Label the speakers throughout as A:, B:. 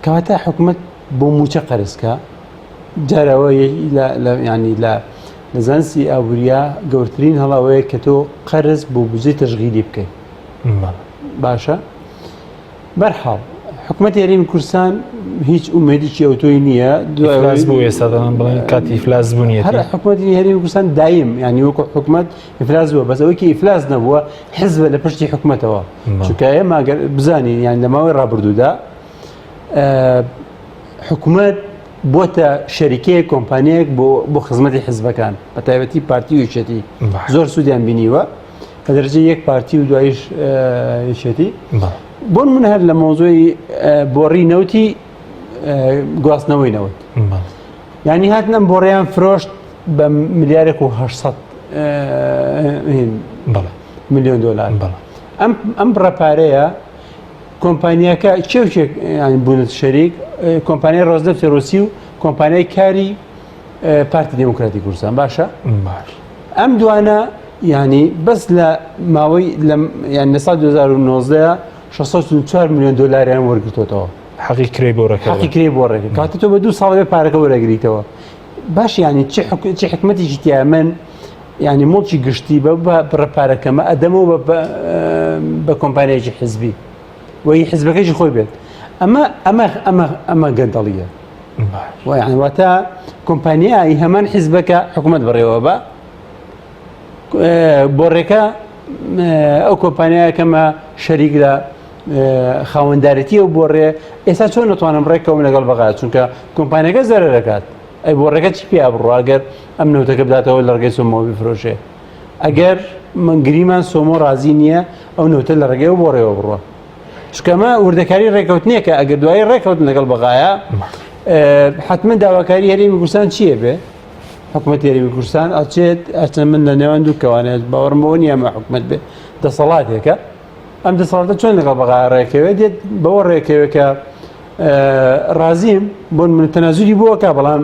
A: کەواتە حکومت بۆ موچە قەرزکە جارەوە ینی لە زانستی ئابووریا گەورترین هەڵاوەیە کە تۆ قەرز بۆ بجێ تەشغیلی بکەیت باشە بەرحاڵ حکومەتی هەرێمی کوردستان هیچ ئومێدێکی ئەوتۆی نییە
B: ئیفلاس بوو ئێستا دەڵێن بڵێن کاتی ئیفلاس بوونیەتی
A: هەر حکومەتی هەرێمی کوردستان دایم ینی وەکو حکومەت ئیفلاس بووە بەس ئەوەی کە ئیفلاس نەبووە حزبە لە پشتی حکومەتەوە چونکە ئێمە بزانین یان لە ماوەی ڕابردوودا حکومەت بۆتە شەریکەیە کۆمپانیەک بۆ خزمەتی حزبەکان بە تایبەتی پارتی و یەکێتی زۆر سوودیان بینیوە بە دەرەجەی یەک پارتی و دوایش یەکێتی بۆن من هەر لە مۆزۆی بۆڕی نەوتی گواستنەوەی نەوت ینی هاتن ئەم بۆڕیان فرۆشت بە ملیارێک و 800 میلیۆن دۆلار ئەم ڕەپارەیە کۆمپانیاکە چێوچێک بوونت شەریک کۆمپانیای ڕۆزدە فێرۆسی و کۆمپانیای کاری پارتی دموکراتی کوردستان باشە ئەم دوانە ینی بەس لە ماوەی لە ساڵ 2019 604 میلیۆن دۆلاریان وەرگرتوتەوە
B: حەقی کرێ
A: بۆ ڕێگە کاتە تۆ بە 2 ساڵ بێ پارەکە وەرەگریتەوە باش ینی چی حکومەتێکی تیا من ینی مڵکی گشتی بە ڕەپارەکەمە ئەدەمەوە بە کۆمپانیایکی حزبی وی حزبەکەیشی خۆی بێت ئەمە گەندەڵیە وایانی واتە کۆمپانیایی هەمان حزبەکە حکومەت بڕێەوە بە بۆڕێکە ئەو کۆمپانیایەکەمە شەریک لە خاوەندارەتی ئەو بۆڕێ ئێستا چۆن نتوانم ڕێکەوەم لەگەڵ بەغا چونکە کۆمپانیەکە زەرە دەکات ئەی بۆڕێکە چی پێیا بڕوە ئەگەر ئەم نەوتەکە بداتەوە لە ڕێگەی سۆمۆ بفرۆشێ ئەگەر گریمان سۆمۆ ڕازی نییە ئەو نەوتە لە ڕێگەی و بۆڕێەوە بڕوە چکەمە وردەکاری ڕێکەوتنیە کە ئەگەر دوای ڕێکەوتن لەگەڵ بەغایە حتمما داواکاری هەرێمی کوردستان چییە بێ حکوومەتی هەرێمی کوردستان ئەچێت ئەچە من لە نێوان دوو کەوانێت باوەڕمەوە نیە ئەمە حکوومەت بێ دەسەڵاتێکە ئەم دەسەڵاتە چۆن لەگەڵ بەغا ڕێکەوێت دێت بەوە ڕێکەوێکە ڕازیم بۆن من تەنازولی بووەکە بەڵام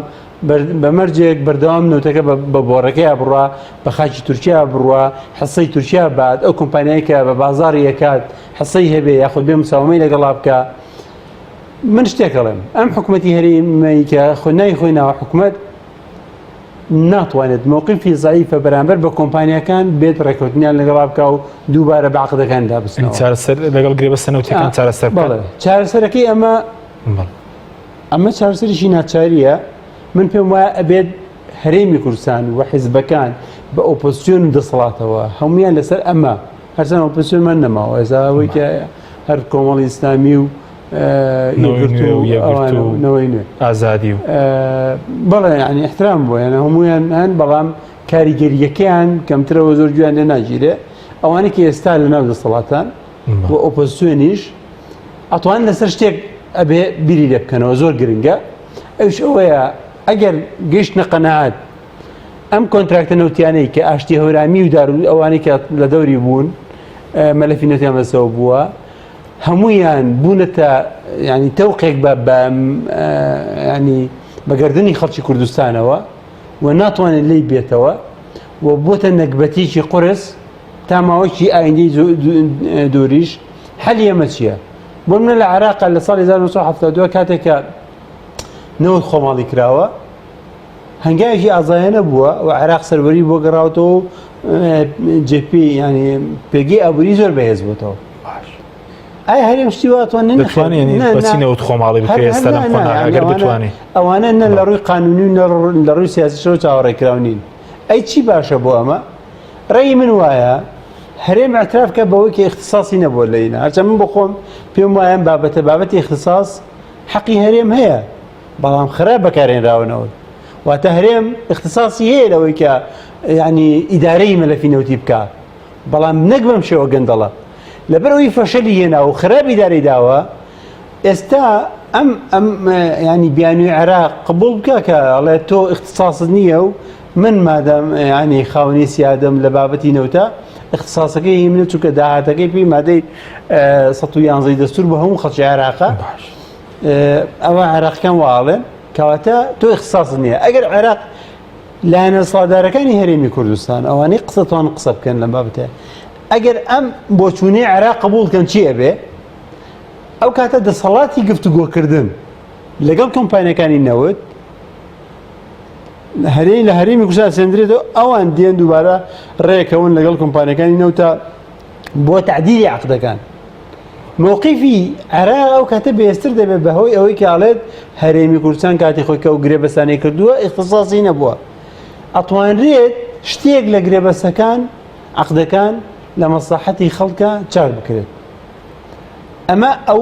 A: بەمەرجێک بەردەوام نەوتەکە بە بۆڕەکەیە بڕوە بە خاکی تورکیا بڕوە حەسەی تورکیا بات ئەو کۆمپانیایی کە بە بازاڕی یەکات حەسەی هەبێ یاخود بێ مساومەی لەگەڵا بکە من شتێکەڵێم ئەم حکوومەتی هەرێمی کە خۆنای خۆی ناوە حکوومەت ناتوانێت مووقفی زعیفە بەرامبەر بە کۆمپانیەکان بێت ڕێکەوتنیان لەگەڵا بکە و دووبارە بە عەقدەکان دابستنەوە
B: چارەسەر لەگەڵ گرێبەستە نەوتەکان چارەسەر
A: چارەسەرەکەی ئەمە چارەسەریشی ناچاریە من پێم وایە ئەبێت هەرێمی کوردستان و حیزبەکان بە ئۆپۆزیسیۆن و دەسەڵاتەوە هەمویان لەسەر ئەمە هەرچەند ئۆپۆزیسیۆنمان نەماوە ئێستا ئەوەی کە هەر کۆمەڵی ئیسلامی و نەوەی نوێ
B: ئازادی و
A: بەڵێ ینی احترام بۆ یانە هەمویان هەن بەڵام کاریگەریەکەیان کەمترەوە زۆر جویان لێ ناگیرێ ئەوانەی کە ئێستا لە ناو دەسەڵاتان و ئۆپۆزیسیۆنیش ئەتوان لەسەر شتێک ئەبێ بیری لێ بکەنەوە زۆر گرنگە ئەوش ئەوەیە ئەگەر گەیشتنە قەنەعات ئەم کۆنتراکتە نەوتیانەی کە ئاشتی هەورامی و دارو ئەوانەی کە لە دەوری بوون مەلەفی نەوتیان بەسەوە بووە هەمویان بوونەتە ینی تەوقێک بە ینی بەگەردنی خەڵکی کوردستانەوە و ناتوانێت لی بێتەوە و بۆتە نەکبەتیکی قورس تا ماوەیەکی ئایندەی دووریش حەلی ئەمە چییە؟ بۆ منە لە عێراقا لە ساڵی 1972 کاتێکە نەوت خۆماڵی کراوە هەنگاوێکی ئازایەنە بووە و عێراق سەروەری بۆ گەڕاوەتەوە جێپی ینی پێگەی ئابووری زۆر بەهێز بووەتەوە ئایا هەرێم شتی واتوانێت
B: دەتوانێت بەچی نەوت خۆماڵی بکرێت ئێستا لەم خۆناغا ئەگەر بتوانێت
A: ئەوانە نە لە ڕووی قانونی و لە ڕووی سیاسیشەوە چاوەڕێکراو نین ئەی چی باشە بۆ ئەمە ڕێی من وایە هەرێم اعتراف کە بەوەی کە اختصاصی نەبووە لەینە هەرچەند من بۆ خۆم پێم وایە بابەتی اختصاص حەقی هەرێم هەیە بەڵام خراپ بەکارهێنراونەوە واتە هەرێم اختصاصی هەیە لەوەی کە ینی ئیدارەی مەلەفی نەوتی بکات بەڵام نەک بەم شێوە گەندەڵە لەبەرەوەی فەشەلی هێنا و خراپ ئیدارەی داوە ئێستا ئەم ینی بیانووی عێراق قبول بکە کە ئەڵێ تۆ اختصاصت نییە و من مادەم ینی خاوەنی سیادەم لە بابەتی نەوتە اختصاصەکەی منە چونکە داهاتەکەی پێی مادەی 111 دەستور بە هەموو خەڵکی عێراقا ئەوە عێراقیەکان واڵێن کەواتە تۆ اختصاصت نییە ئەگەر عێراق لایەنە سەڵاتدارەکانی هەرێمی کوردستان ئەوانەی قسەتوان قسە بکەن لەم بابەتە ئەگەر ئەم بۆچوونەی عێراق قبول بکەن چی ئەبێ ئەو کاتە دەسەڵاتی گفتوگۆکردن لەگەڵ کۆمپانیەکانی نەوت لە هەرێمی کوردستان سێندرێتەوە ئەوان دێن دووبارە ڕێکەون لەگەڵ کۆمپانیەکانی نەوتە بۆ تعدیلی عەقدەکان. مووقیفی عێراق ئەو کاتە بەهێزتر دەبێت بەهۆی ئەوەی کە ئاڵێت هەرێمی کوردستان کاتی خۆی کە و گرێبەستانی کردووە ئیختیساسی نەبووە. ئەتوانرێت شتێک لە گرێبەستەکان عەقدەکان لە مەسلحەتی خەڵکە چاک بکرێت. ئەمە ئەو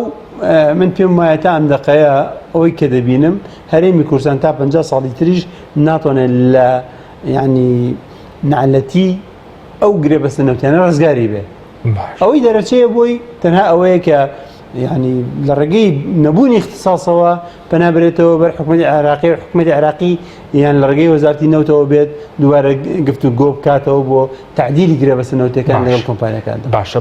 A: من پێم وایە تا ئەم دەقەیە ئەوەی کە دەبینم هەرێمی کوردستان تا 50 ساڵی تریش ناتوانێت لە ینی نعلەتی ئەو گرێبەستە نەوتیانە ڕزگاری بێ. ئەوەی دەرەچەیە بۆی تەنها ئەوەیە کە ینی لە ڕێگەی نەبوونی اختصاصەوە پەنابرێتەوە بەر حکومەتی عێراقی و حکومەتی عێراقی یان لە ڕێگەی وەزارەتی نەوتەوە بێت دووبارە گفتوگۆ بکاتەوە بۆ تعدیلی گرێبەستە نەوتیەکان لەگەڵ کۆمپانیەکاندا.
B: باشە.